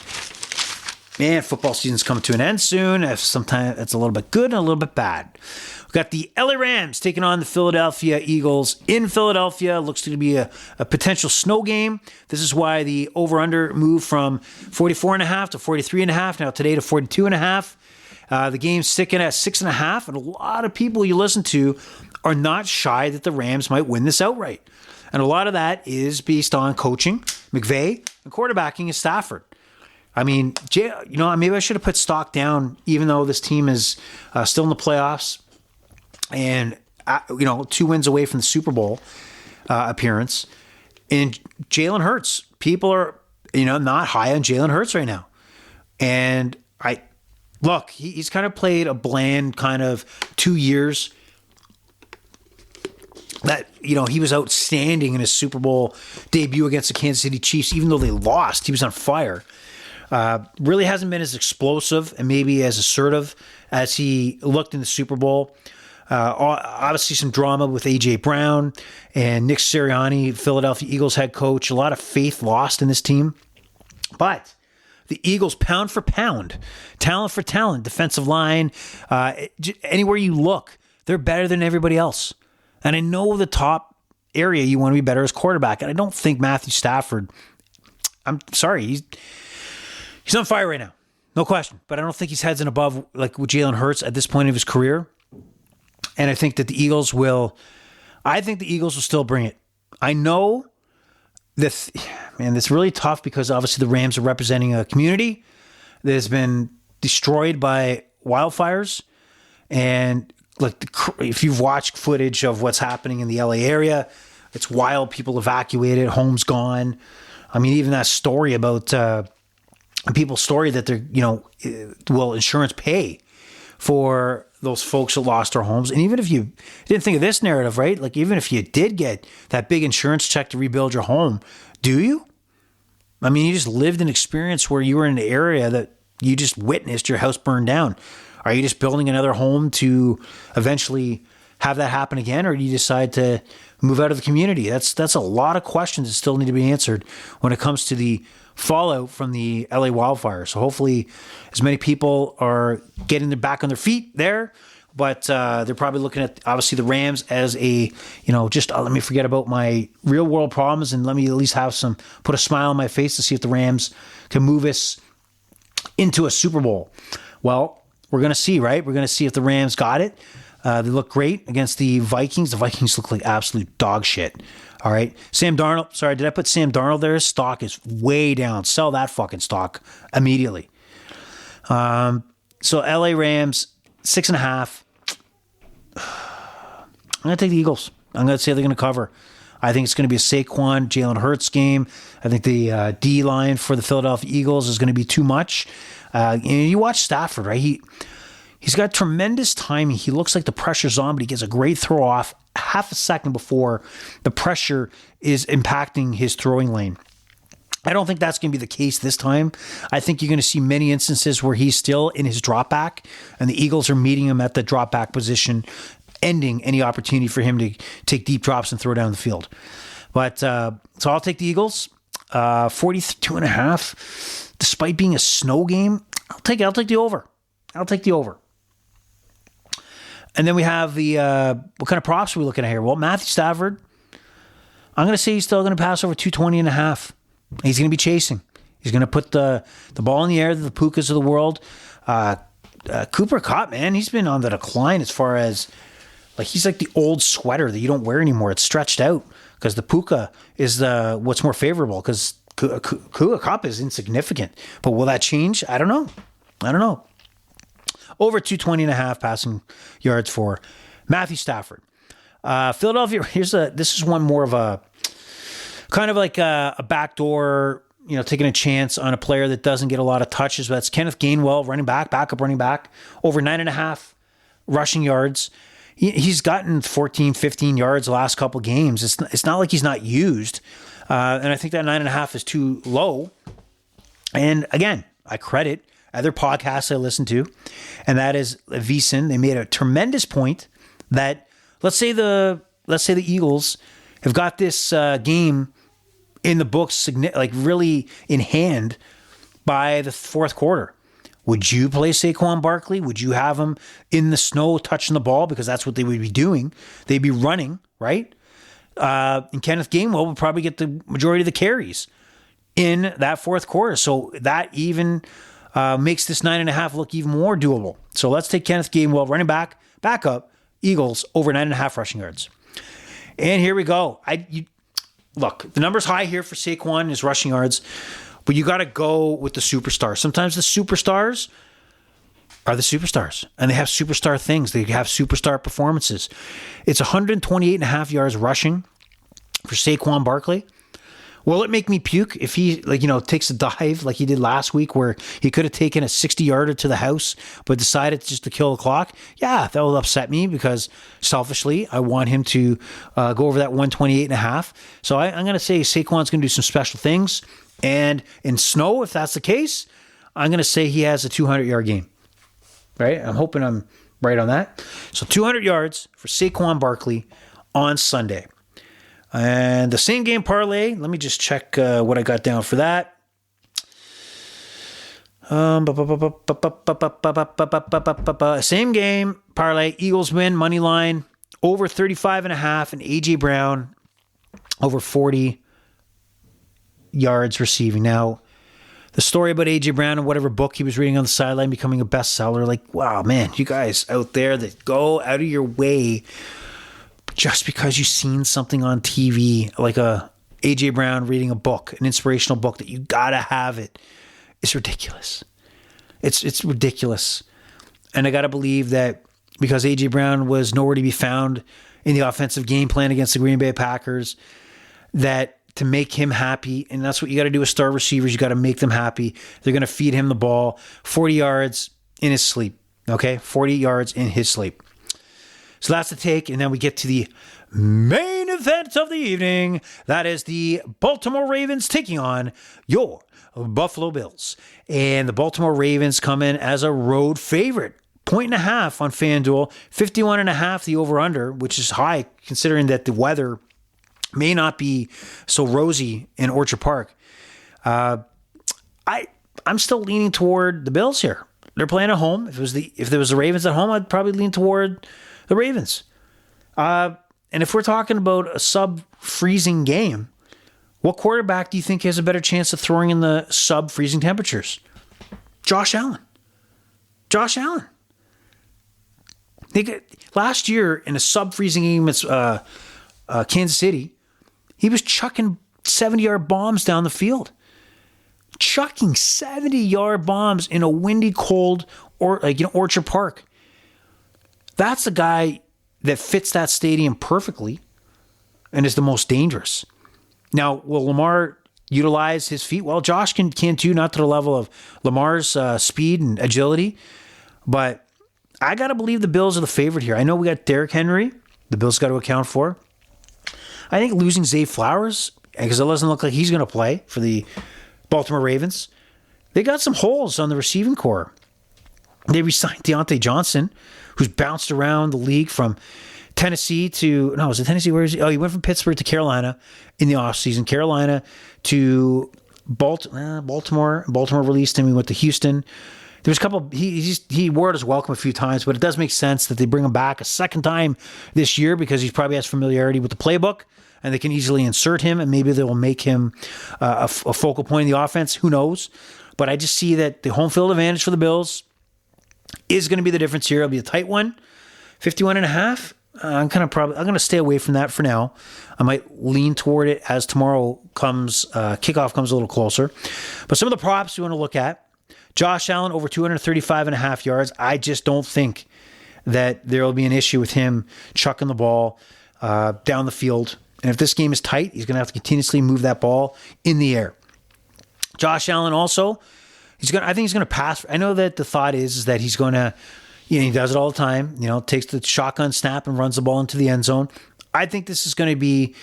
Man, football season's coming to an end soon. Sometimes it's a little bit good and a little bit bad. We've got the LA Rams taking on the Philadelphia Eagles in Philadelphia. Looks to be a potential snow game. This is why the over-under moved from 44.5 to 43.5, now today to 42.5. The game's sticking at 6.5, and a lot of people you listen to are not shy that the Rams might win this outright. And a lot of that is based on coaching, McVay, and quarterbacking is Stafford. I mean, maybe I should have put stock down, even though this team is still in the playoffs and, 2 wins away from the Super Bowl appearance. And Jalen Hurts, people are, not high on Jalen Hurts right now. And he's kind of played a bland kind of 2 years that, he was outstanding in his Super Bowl debut against the Kansas City Chiefs. Even though they lost, he was on fire. Really hasn't been as explosive and maybe as assertive as he looked in the Super Bowl. Obviously some drama with A.J. Brown and Nick Sirianni, Philadelphia Eagles head coach. A lot of faith lost in this team. But the Eagles, pound for pound, talent for talent, defensive line, anywhere you look, they're better than everybody else. And I know the top area you want to be better as quarterback. And I don't think Matthew Stafford, I'm sorry, he's on fire right now. No question. But I don't think he's heads and above like with Jalen Hurts at this point of his career. And I think that the Eagles will still bring it. I know this, man, it's really tough because obviously the Rams are representing a community that has been destroyed by wildfires. And if you've watched footage of what's happening in the LA area, it's wild. People evacuated, homes gone. I mean, even that story about people's story that they're, will insurance pay for those folks that lost their homes. And even if you didn't think of this narrative, right? Like even if you did get that big insurance check to rebuild your home, do you? I mean, you just lived an experience where you were in an area that you just witnessed your house burn down. Are you just building another home to eventually have that happen again? Or do you decide to move out of the community? That's a lot of questions that still need to be answered when it comes to the fallout from the LA wildfire. So hopefully as many people are getting back on their feet there. But they're probably looking at, obviously, the Rams as a, just let me forget about my real world problems and let me at least put a smile on my face to see if the Rams can move us into a Super Bowl. Well, we're going to see, right? We're going to see if the Rams got it. They look great against the Vikings. The Vikings look like absolute dog shit. All right. Sam Darnold. Sorry, did I put Sam Darnold there? His stock is way down. Sell that fucking stock immediately. So LA Rams, 6.5. I'm going to take the Eagles. I'm going to say they're going to cover. I think it's going to be a Saquon, Jalen Hurts game. I think the D line for the Philadelphia Eagles is going to be too much. You watch Stafford, right? He's got tremendous timing. He looks like the pressure's on, but he gets a great throw off half a second before the pressure is impacting his throwing lane. I don't think that's going to be the case this time. I think you're going to see many instances where he's still in his drop back, and the Eagles are meeting him at the drop back position, ending any opportunity for him to take deep drops and throw down the field. But so I'll take the Eagles, 42.5. Despite being a snow game, I'll take the over. I'll take the over. And then we have the what kind of props are we looking at here? Well, Matthew Stafford, I'm going to say he's still going to pass over 220.5. He's going to be chasing. He's going to put the ball in the air to the Pukas of the world. Cooper Kupp, man, he's been on the decline as far as, like, he's like the old sweater that you don't wear anymore. It's stretched out because the Puka is what's more favorable because Cooper Kupp is insignificant. But will that change? I don't know. Over 220.5 passing yards for Matthew Stafford. Philadelphia, this is one more of a kind of like a backdoor, taking a chance on a player that doesn't get a lot of touches. That's Kenneth Gainwell, backup running back, over 9.5 rushing yards. He's gotten 14, 15 yards the last couple games. It's not like he's not used. And I think that 9.5 is too low. And again, I credit other podcasts I listen to, and that is VSiN. They made a tremendous point that let's say the Eagles have got this game in the books, like really in hand by the fourth quarter. Would you play Saquon Barkley? Would you have him in the snow touching the ball? Because that's what they would be doing. They'd be running, right? And Kenneth Gainwell would probably get the majority of the carries in that fourth quarter. So that even makes this 9.5 look even more doable. So let's take Kenneth Gainwell, running backup, Eagles, over 9.5 rushing yards. And here we go. Look, the number's high here for Saquon, his rushing yards, but you got to go with the superstars. Sometimes the superstars are the superstars, and they have superstar things. They have superstar performances. It's 128.5 yards rushing for Saquon Barkley. Will it make me puke if he, takes a dive like he did last week where he could have taken a 60-yarder to the house but decided just to kill the clock? Yeah, that will upset me because selfishly, I want him to go over that 128.5. So I'm going to say Saquon's going to do some special things. And in snow, if that's the case, I'm going to say he has a 200-yard game. Right? I'm hoping I'm right on that. So 200 yards for Saquon Barkley on Sunday. And the same game parlay, let me just check what I got down for that. Same game parlay, Eagles win, money line, over 35.5, and A.J. Brown, over 40 yards receiving. Now, the story about A.J. Brown and whatever book he was reading on the sideline becoming a bestseller, like, wow, man, you guys out there that go out of your way just because you've seen something on TV, like a A.J. Brown reading a book, an inspirational book that you gotta have it. It's ridiculous. It's ridiculous. And I gotta believe that because A.J. Brown was nowhere to be found in the offensive game plan against the Green Bay Packers, that to make him happy, and that's what you gotta do with star receivers, you gotta make them happy. They're gonna feed him the ball 40 yards in his sleep. Okay? 40 yards in his sleep. So that's the take, and then we get to the main event of the evening. That is the Baltimore Ravens taking on your Buffalo Bills. And the Baltimore Ravens come in as a road favorite. 1.5 on FanDuel, 51.5 the over-under, which is high considering that the weather may not be so rosy in Orchard Park. I'm still leaning toward the Bills here. They're playing at home. If there was the Ravens at home, I'd probably lean toward the Ravens. And if we're talking about a sub-freezing game, what quarterback do you think has a better chance of throwing in the sub-freezing temperatures? Josh Allen. Last year in a sub-freezing game against Kansas City, he was chucking 70-yard bombs down the field. Chucking 70-yard bombs in a windy, cold, Orchard Park. That's the guy that fits that stadium perfectly and is the most dangerous. Now, will Lamar utilize his feet? Well, Josh can too, not to the level of Lamar's speed and agility. But I got to believe the Bills are the favorite here. I know we got Derrick Henry. The Bills got to account for. I think losing Zay Flowers, because it doesn't look like he's going to play for the Baltimore Ravens. They got some holes on the receiving core. They re-signed Deontay Johnson, who's bounced around the league from Tennessee to... No, was it Tennessee? Where is he? Oh, he went from Pittsburgh to Carolina in the offseason. Carolina to Baltimore. Baltimore released him. He went to Houston. There was a couple... He wore his welcome a few times, but it does make sense that they bring him back a second time this year because he probably has familiarity with the playbook, and they can easily insert him, and maybe they will make him a focal point in the offense. Who knows? But I just see that the home field advantage for the Bills is going to be the difference here. It'll be a tight one, 51.5. I'm going to stay away from that for now. I might lean toward it as tomorrow kickoff comes a little closer. But some of the props you want to look at: Josh Allen over 235.5 yards. I just don't think that there will be an issue with him chucking the ball down the field. And if this game is tight, he's going to have to continuously move that ball in the air. Josh Allen also, I think he's going to pass. I know that the thought is that he's going to, he does it all the time, takes the shotgun snap and runs the ball into the end zone. I think this is going to be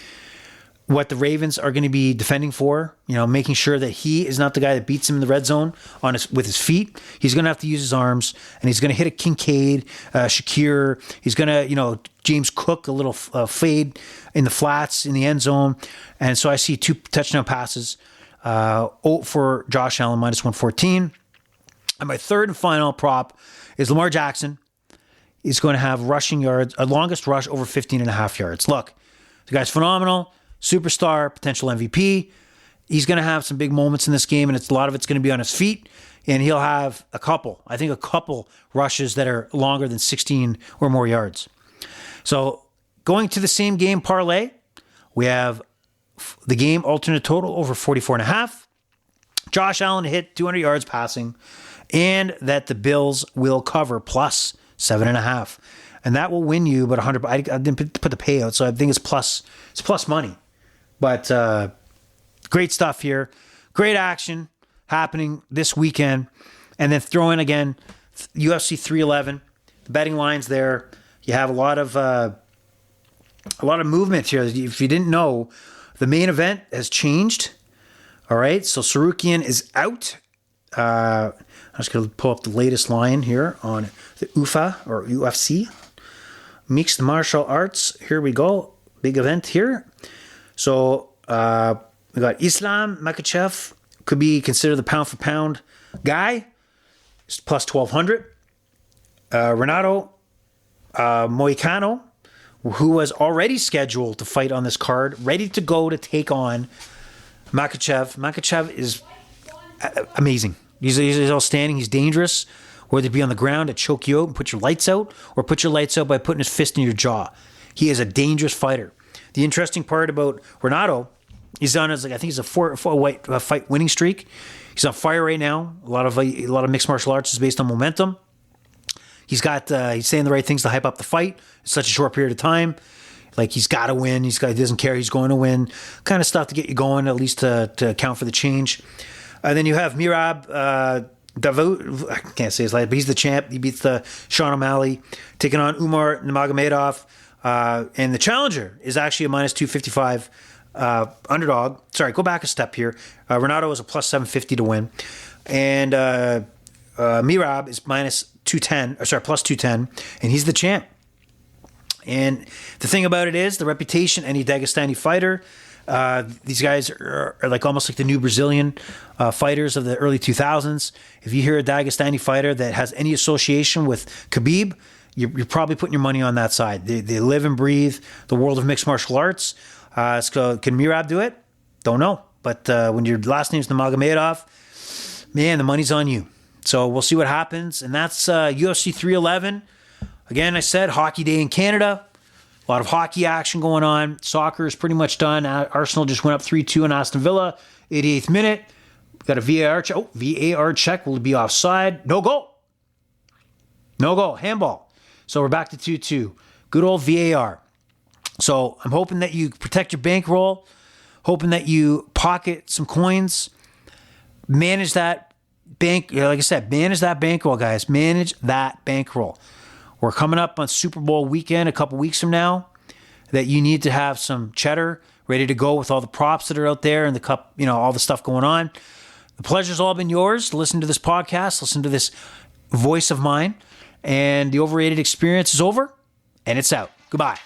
what the Ravens are going to be defending for, making sure that he is not the guy that beats him in the red zone with his feet. He's going to have to use his arms, and he's going to hit a Kincaid, Shakir. He's going to, James Cook, a little fade in the flats in the end zone. And so I see 2 touchdown passes for Josh Allen, minus 114. And my third and final prop is Lamar Jackson. He's going to have rushing yards, a longest rush over 15.5 yards. Look, the guy's phenomenal. Superstar, potential MVP. He's going to have some big moments in this game, and a lot of it's going to be on his feet, and he'll have a couple rushes that are longer than 16 or more yards. So going to the same game parlay, we have the game alternate total over 44.5. Josh Allen hit 200 yards passing, and that the Bills will cover plus 7.5. And that will win you about 100. I didn't put the payout, so I think it's plus money. But great stuff here. Great action happening this weekend. And then throw in again UFC 311. The betting lines there. You have a lot of movement here. If you didn't know, the main event has changed. All right, so Sarukian is out. I'm just going to pull up the latest line here on the UFA or UFC. Mixed martial arts. Here we go. Big event here. So we got Islam Makhachev, could be considered the pound for pound guy. It's plus 1,200. Renato Moicano, who was already scheduled to fight on this card, ready to go to take on Makhachev. Makhachev is amazing. He's outstanding. He's dangerous, whether it be on the ground to choke you out and put your lights out, or put your lights out by putting his fist in your jaw. He is a dangerous fighter. The interesting part about Renato, he's on I think he's a four fight winning streak. He's on fire right now. A lot of mixed martial arts is based on momentum. He's saying the right things to hype up the fight in such a short period of time. Like, he's got to win. He doesn't care. He's going to win. Kind of stuff to get you going, at least to account for the change. And then you have Mirab Davut. I can't say his name, but he's the champ. He beats Sean O'Malley, taking on Umar Nurmagomedov. And the challenger is actually a minus 255 underdog. Sorry, go back a step here. Renato is a plus 750 to win. And Mirab is plus 210, and he's the champ. And the thing about it is, the reputation, any Dagestani fighter, These guys are like almost like the new Brazilian fighters of the early 2000s. If you hear a Dagestani fighter that has any association with Khabib, you're probably putting your money on that side. They live and breathe the world of mixed martial arts. Can Mirab do it? Don't know. But when your last name's Nurmagomedov, man, the money's on you. So we'll see what happens. And that's UFC 311. Again, I said hockey day in Canada. A lot of hockey action going on. Soccer is pretty much done. Arsenal just went up 3-2 on Aston Villa. 88th minute. Got a VAR check. Oh, VAR check. Will it be offside? No goal. No goal. Handball. So we're back to 2-2. Good old VAR. So I'm hoping that you protect your bankroll. Hoping that you pocket some coins. Manage that bank. Like I said, manage that bankroll, guys. Manage that bankroll. We're coming up on Super Bowl weekend a couple weeks from now that you need to have some cheddar ready to go with all the props that are out there and the cup, all the stuff going on. The pleasure's all been yours to listen to this podcast, listen to this voice of mine, and the overrated experience is over and it's out. Goodbye.